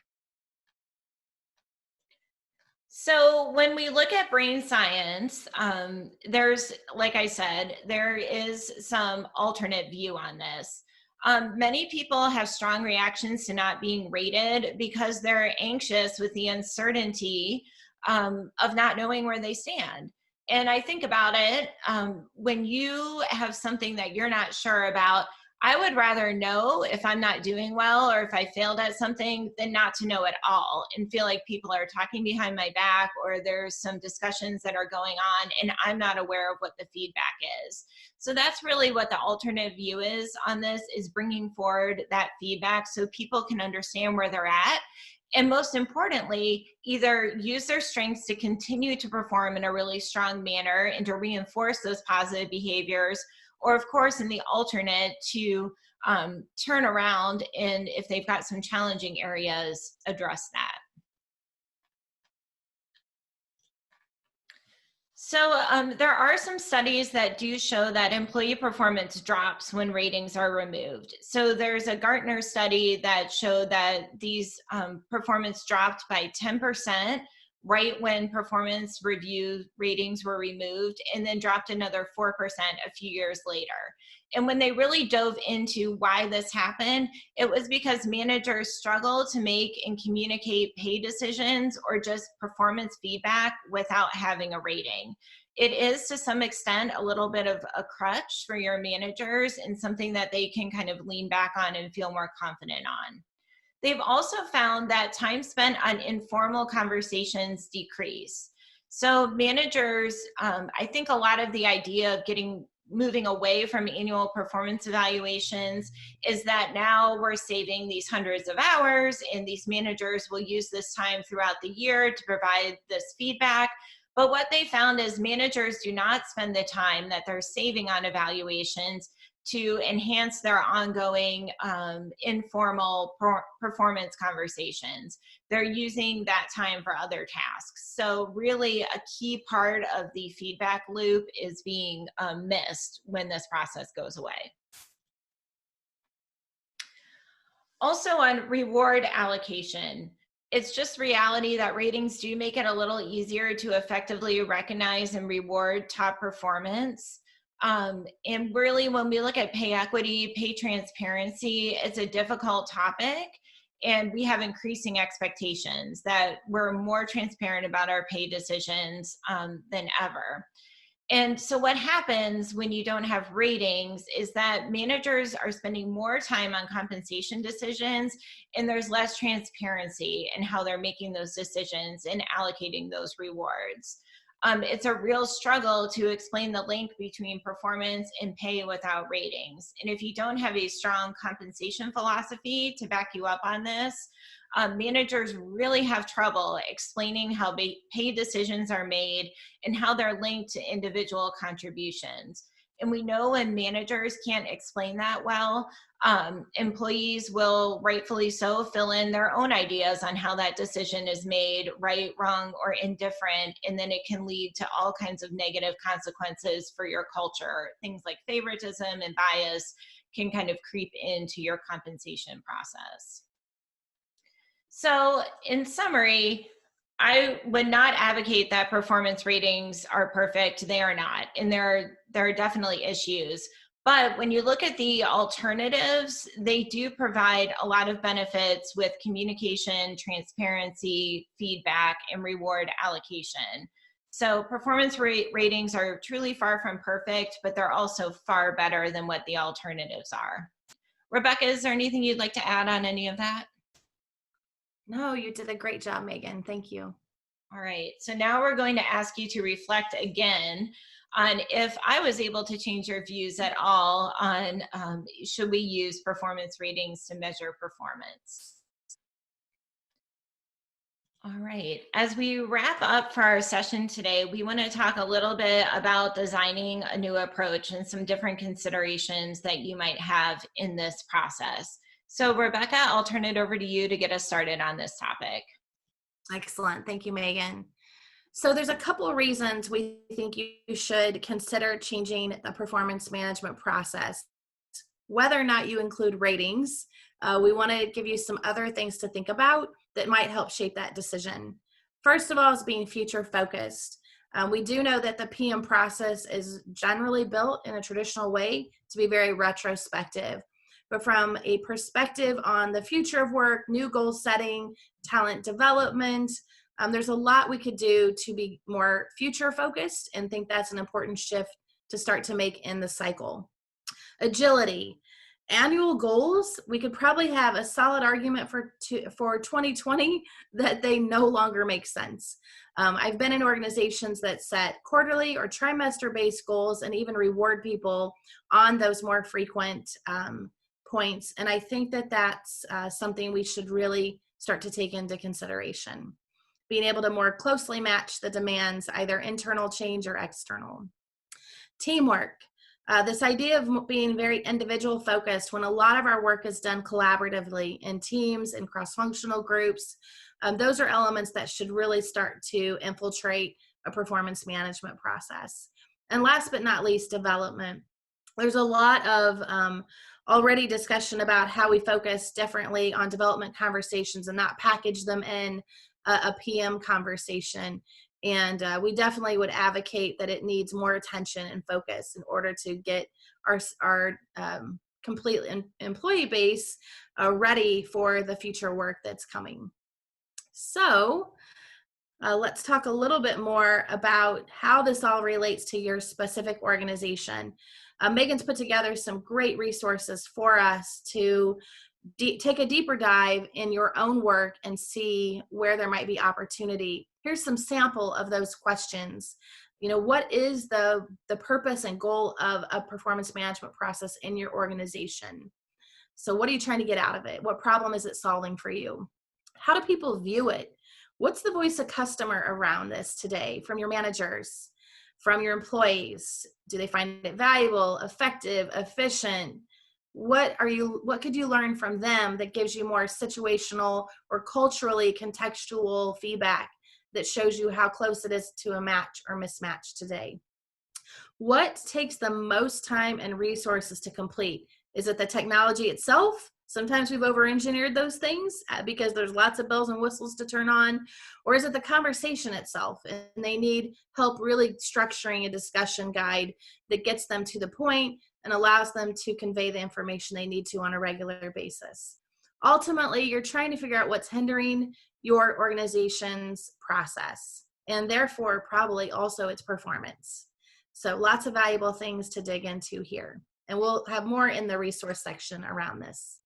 So when we look at brain science, there's, like I said, there is some alternate view on this. Many people have strong reactions to not being rated because they're anxious with the uncertainty of not knowing where they stand. And I think about it, when you have something that you're not sure about, I would rather know if I'm not doing well or if I failed at something than not to know at all and feel like people are talking behind my back or there's some discussions that are going on and I'm not aware of what the feedback is. So that's really what the alternate view is on this, is bringing forward that feedback so people can understand where they're at. And most importantly, either use their strengths to continue to perform in a really strong manner and to reinforce those positive behaviors, or of course, in the alternate, to turn around and if they've got some challenging areas, address that. So there are some studies that do show that employee performance drops when ratings are removed. So there's a Gartner study that showed that these performance dropped by 10% right when performance review ratings were removed, and then dropped another 4% a few years later. And when they really dove into why this happened, it was because managers struggle to make and communicate pay decisions or just performance feedback without having a rating. It is to some extent a little bit of a crutch for your managers and something that they can kind of lean back on and feel more confident on. They've also found that time spent on informal conversations decrease. So managers, I think a lot of the idea of moving away from annual performance evaluations is that now we're saving these hundreds of hours and these managers will use this time throughout the year to provide this feedback. But what they found is managers do not spend the time that they're saving on evaluations to enhance their ongoing informal performance conversations. They're using that time for other tasks. So really a key part of the feedback loop is being missed when this process goes away. Also on reward allocation, it's just reality that ratings do make it a little easier to effectively recognize and reward top performance. And really, when we look at pay equity, pay transparency, it's a difficult topic. And we have increasing expectations that we're more transparent about our pay decisions than ever. And so what happens when you don't have ratings is that managers are spending more time on compensation decisions, and there's less transparency in how they're making those decisions and allocating those rewards. It's a real struggle to explain the link between performance and pay without ratings. And if you don't have a strong compensation philosophy to back you up on this, managers really have trouble explaining how pay decisions are made and how they're linked to individual contributions. And we know when managers can't explain that well, employees will rightfully so fill in their own ideas on how that decision is made, right, wrong, or indifferent. And then it can lead to all kinds of negative consequences for your culture. Things like favoritism and bias can kind of creep into your compensation process. So, in summary, I would not advocate that performance ratings are perfect. They are not. And there are definitely issues. But when you look at the alternatives, they do provide a lot of benefits with communication, transparency, feedback, and reward allocation. So performance ratings are truly far from perfect, but they're also far better than what the alternatives are. Rebecca, is there anything you'd like to add on any of that? No, you did a great job, Megan. Thank you. All right, so now we're going to ask you to reflect again on if I was able to change your views at all on should we use performance ratings to measure performance. All right, as we wrap up for our session today, we want to talk a little bit about designing a new approach and some different considerations that you might have in this process. So Rebecca, I'll turn it over to you to get us started on this topic. Excellent. Thank you, Megan. So there's a couple of reasons we think you should consider changing the performance management process. Whether or not you include ratings, we want to give you some other things to think about that might help shape that decision. First of all is being future focused. We do know that the PM process is generally built in a traditional way to be very retrospective. But from a perspective on the future of work, new goal setting, talent development, there's a lot we could do to be more future focused, and think that's an important shift to start to make in the cycle. Agility. Annual goals, we could probably have a solid argument for 2020 that they no longer make sense. I've been in organizations that set quarterly or trimester-based goals and even reward people on those more frequent points. And I think that that's something we should really start to take into consideration. Being able to more closely match the demands, either internal change or external. Teamwork. This idea of being very individual focused when a lot of our work is done collaboratively in teams and cross-functional groups. Those are elements that should really start to infiltrate a performance management process. And last but not least, development. There's a lot of already discussion about how we focus differently on development conversations and not package them in a PM conversation. And we definitely would advocate that it needs more attention and focus in order to get our complete employee base ready for the future work that's coming. So let's talk a little bit more about how this all relates to your specific organization. Megan's put together some great resources for us to take a deeper dive in your own work and see where there might be opportunity. Here's some sample of those questions. You know, what is the purpose and goal of a performance management process in your organization? So what are you trying to get out of it? What problem is it solving for you? How do people view it? What's the voice of customer around this today from your managers, from your employees? Do they find it valuable, effective, efficient? What could you learn from them that gives you more situational or culturally contextual feedback that shows you how close it is to a match or mismatch today? What takes the most time and resources to complete? Is it the technology itself? Sometimes we've over-engineered those things because there's lots of bells and whistles to turn on. Or is it the conversation itself? And they need help really structuring a discussion guide that gets them to the point and allows them to convey the information they need to on a regular basis. Ultimately, you're trying to figure out what's hindering your organization's process, and therefore probably also its performance. So lots of valuable things to dig into here. And we'll have more in the resource section around this.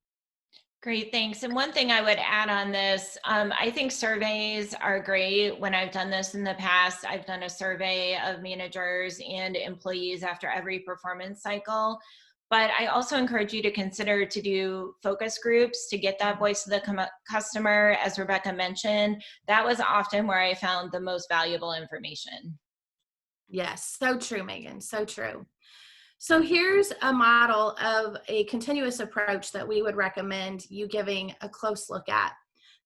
Great, thanks. And one thing I would add on this, I think surveys are great. When I've done this in the past, I've done a survey of managers and employees after every performance cycle. But I also encourage you to consider to do focus groups to get that voice of the customer. As Rebecca mentioned, that was often where I found the most valuable information. Yes, so true, Megan, so true. So here's a model of a continuous approach that we would recommend you giving a close look at.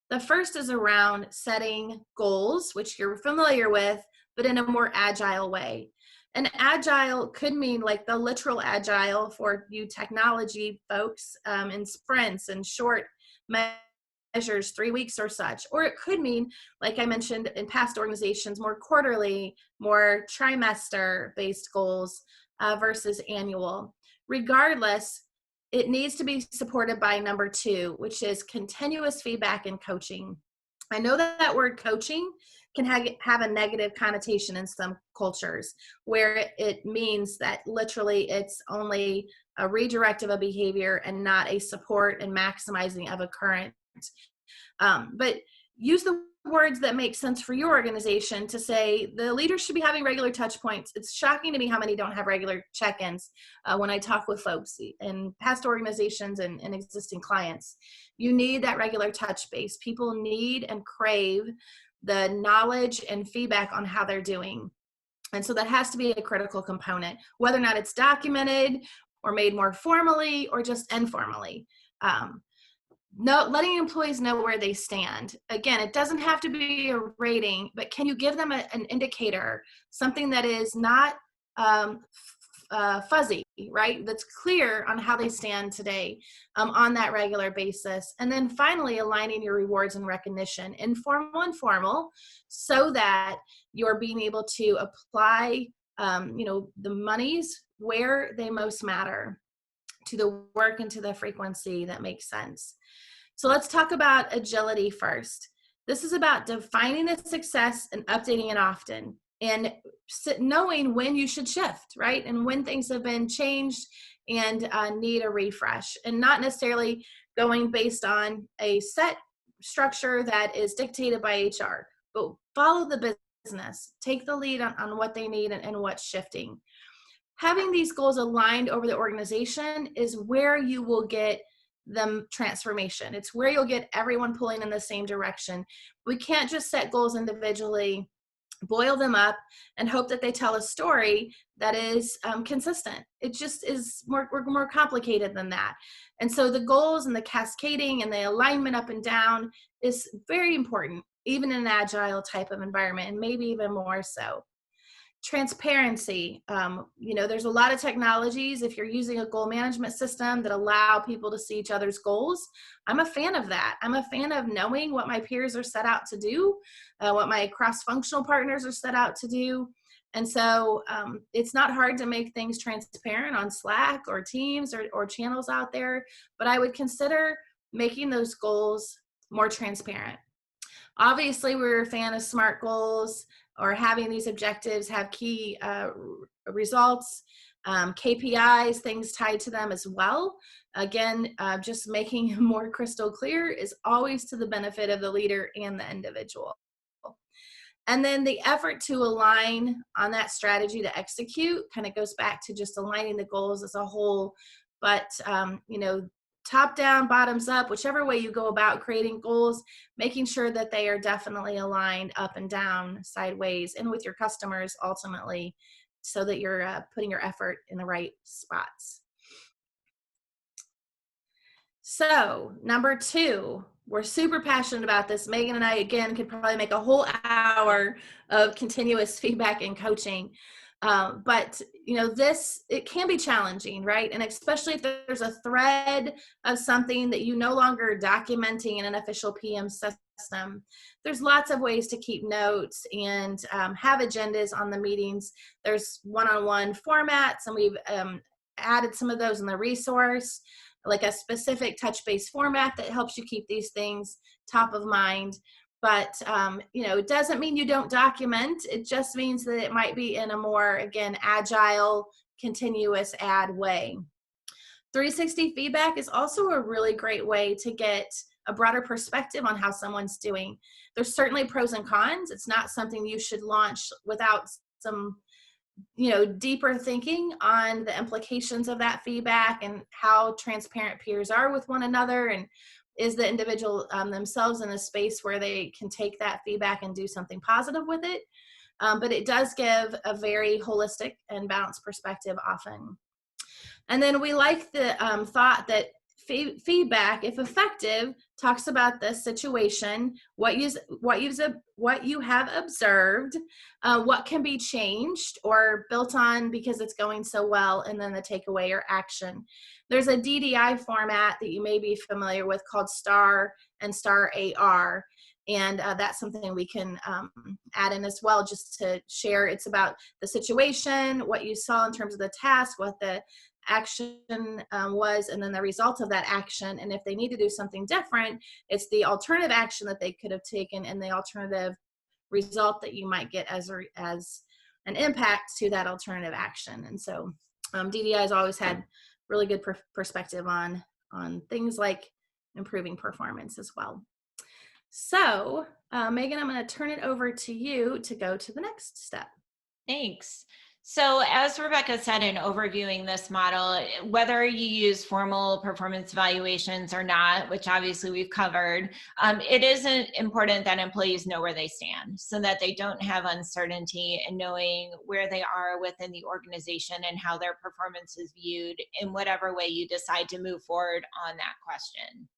The first is around setting goals, which you're familiar with, but in a more agile way. And agile could mean like the literal agile for you technology folks in sprints and short measures, 3 weeks or such. Or it could mean, like I mentioned in past organizations, more quarterly, more trimester-based goals versus annual. Regardless, it needs to be supported by number 2, which is continuous feedback and coaching. I know that that word coaching can have a negative connotation in some cultures where it means that literally it's only a redirect of a behavior and not a support and maximizing of a current. But use the words that make sense for your organization to say the leaders should be having regular touch points. It's shocking to me how many don't have regular check-ins when I talk with folks in past organizations and existing clients. You need that regular touch base. People need and crave the knowledge and feedback on how they're doing. And so that has to be a critical component, whether or not it's documented or made more formally or just informally. Letting employees know where they stand. Again, it doesn't have to be a rating, but can you give them an indicator, something that is not fuzzy, right? That's clear on how they stand today on that regular basis. And then finally, aligning your rewards and recognition, informal and formal, so that you're being able to apply, the monies where they most matter, to the work and to the frequency that makes sense. So let's talk about agility first. This is about defining the success and updating it often, and knowing when you should shift, right? And when things have been changed and need a refresh, and not necessarily going based on a set structure that is dictated by HR, but follow the business, take the lead on what they need and what's shifting. Having these goals aligned over the organization is where you will get the transformation. It's where you'll get everyone pulling in the same direction. We can't just set goals individually, boil them up, and hope that they tell a story that is consistent. It just is more complicated than that. And so the goals and the cascading and the alignment up and down is very important, even in an agile type of environment, and maybe even more so. Transparency. There's a lot of technologies, if you're using a goal management system, that allow people to see each other's goals. I'm a fan of that. I'm a fan of knowing what my peers are set out to do, what my cross-functional partners are set out to do. And so it's not hard to make things transparent on Slack or Teams or channels out there, but I would consider making those goals more transparent. Obviously, we're a fan of SMART goals, or having these objectives have key results, KPIs, things tied to them as well. Again, just making more crystal clear is always to the benefit of the leader and the individual. And then the effort to align on that strategy to execute kind of goes back to just aligning the goals as a whole. But, top down, bottoms up, whichever way you go about creating goals, making sure that they are definitely aligned up and down, sideways, and with your customers ultimately, so that you're putting your effort in the right spots. So number 2, we're super passionate about this. Megan and I, again, could probably make a whole hour of continuous feedback and coaching. But it can be challenging, right? And especially if there's a thread of something that you no longer are documenting in an official PM system. There's lots of ways to keep notes and have agendas on the meetings. There's one-on-one formats, and we've added some of those in the resource, like a specific touch base format that helps you keep these things top of mind. But, it doesn't mean you don't document. It just means that it might be in a more, again, agile, continuous ad way. 360 feedback is also a really great way to get a broader perspective on how someone's doing. There's certainly pros and cons. It's not something you should launch without some deeper thinking on the implications of that feedback and how transparent peers are with one another, and is the individual themselves in a space where they can take that feedback and do something positive with it. But it does give a very holistic and balanced perspective often. And then we like the thought that feedback, if effective, talks about the situation, what you have observed, what can be changed or built on because it's going so well, and then the takeaway or action. There's a DDI format that you may be familiar with called STAR and STAR AR. And that's something we can add in as well, just to share. It's about the situation, what you saw in terms of the task, what the action was, and then the result of that action. And if they need to do something different, it's the alternative action that they could have taken and the alternative result that you might get as an impact to that alternative action. And so DDI has always had really good perspective on things like improving performance as well. So, Megan, I'm going to turn it over to you to go to the next step. Thanks. So as Rebecca said in overviewing this model, whether you use formal performance evaluations or not, which obviously we've covered, it is important that employees know where they stand so that they don't have uncertainty in knowing where they are within the organization and how their performance is viewed in whatever way you decide to move forward on that question.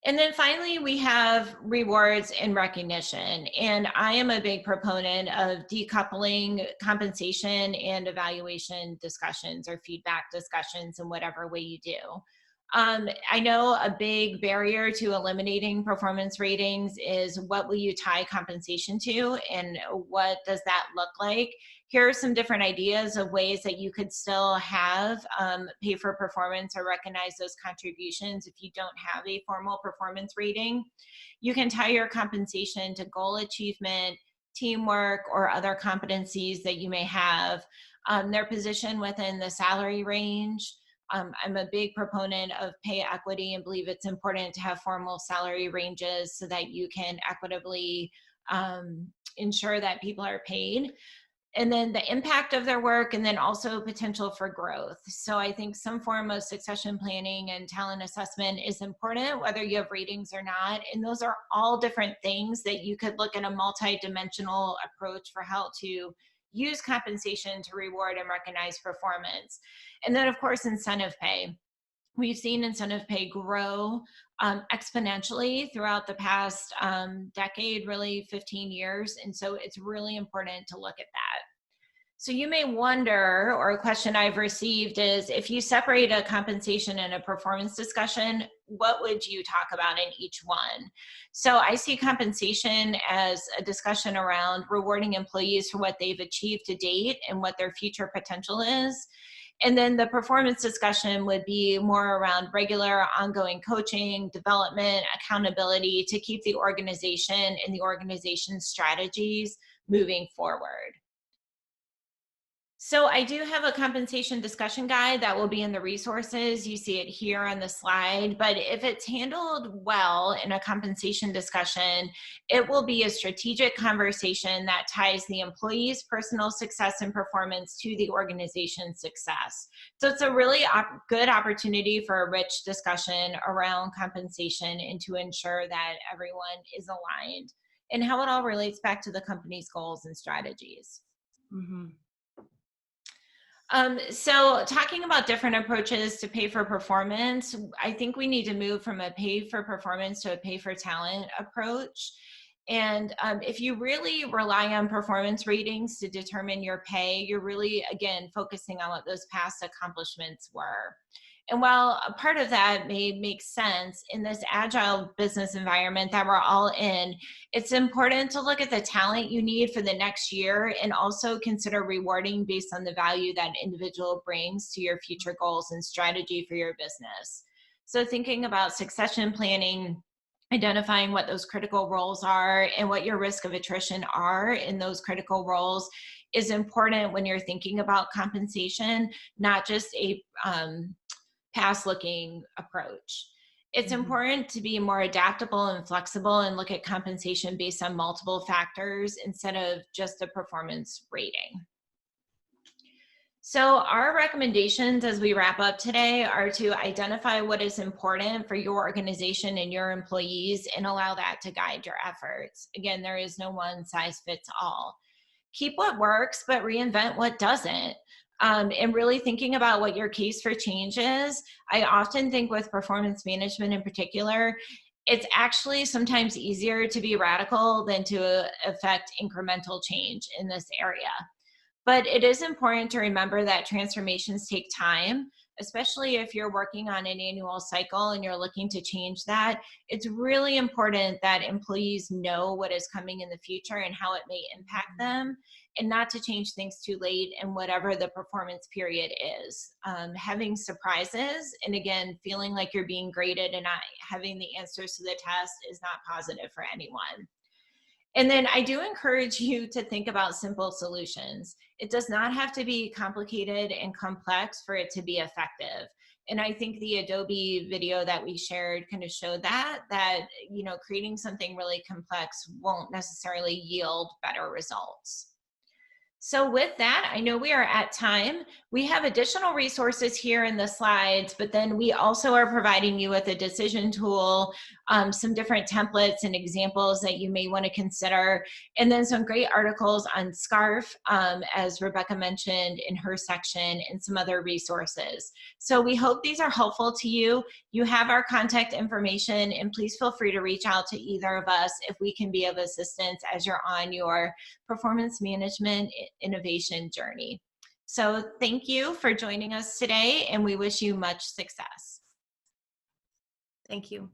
And then finally, we have rewards and recognition. And I am a big proponent of decoupling compensation and evaluation discussions or feedback discussions in whatever way you do. I know a big barrier to eliminating performance ratings is what will you tie compensation to and what does that look like? Here are some different ideas of ways that you could still have pay for performance or recognize those contributions if you don't have a formal performance rating. You can tie your compensation to goal achievement, teamwork, or other competencies that you may have. Their position within the salary range. I'm a big proponent of pay equity and believe it's important to have formal salary ranges so that you can equitably ensure that people are paid. And then the impact of their work, and then also potential for growth. So I think some form of succession planning and talent assessment is important, whether you have ratings or not. And those are all different things that you could look at a multi-dimensional approach for how to use compensation to reward and recognize performance. And then, of course, incentive pay. We've seen incentive pay grow exponentially throughout the past decade, really 15 years. And so it's really important to look at that. So you may wonder, or a question I've received is, if you separate a compensation and a performance discussion, what would you talk about in each one? So I see compensation as a discussion around rewarding employees for what they've achieved to date and what their future potential is. And then the performance discussion would be more around regular ongoing coaching, development, accountability to keep the organization and the organization's strategies moving forward. So I do have a compensation discussion guide that will be in the resources. You see it here on the slide, but if it's handled well in a compensation discussion, it will be a strategic conversation that ties the employee's personal success and performance to the organization's success. So it's a really good opportunity for a rich discussion around compensation and to ensure that everyone is aligned and how it all relates back to the company's goals and strategies. Mm-hmm. So talking about different approaches to pay for performance, I think we need to move from a pay for performance to a pay for talent approach. And if you really rely on performance ratings to determine your pay, you're really, again, focusing on what those past accomplishments were. And while a part of that may make sense in this agile business environment that we're all in, it's important to look at the talent you need for the next year and also consider rewarding based on the value that individual brings to your future goals and strategy for your business. So thinking about succession planning, identifying what those critical roles are and what your risk of attrition are in those critical roles is important when you're thinking about compensation, not just a past looking approach. It's important to be more adaptable and flexible and look at compensation based on multiple factors instead of just a performance rating. So our recommendations as we wrap up today are to identify what is important for your organization and your employees and allow that to guide your efforts. Again, there is no one size fits all. Keep what works, but reinvent what doesn't. And really thinking about what your case for change is. I often think with performance management in particular, it's actually sometimes easier to be radical than to affect incremental change in this area. But it is important to remember that transformations take time, especially if you're working on an annual cycle and you're looking to change that. It's really important that employees know what is coming in the future and how it may impact them, and not to change things too late in whatever the performance period is. Having surprises and again, feeling like you're being graded and not having the answers to the test is not positive for anyone. And then I do encourage you to think about simple solutions. It does not have to be complicated and complex for it to be effective. And I think the Adobe video that we shared kind of showed that, you know, creating something really complex won't necessarily yield better results. So with that, I know we are at time. We have additional resources here in the slides, but then we also are providing you with a decision tool, some different templates and examples that you may want to consider, and then some great articles on SCARF, as Rebecca mentioned in her section, and some other resources. So we hope these are helpful to you. You have our contact information, and please feel free to reach out to either of us if we can be of assistance as you're on your performance management innovation journey. So thank you for joining us today, and we wish you much success. Thank you.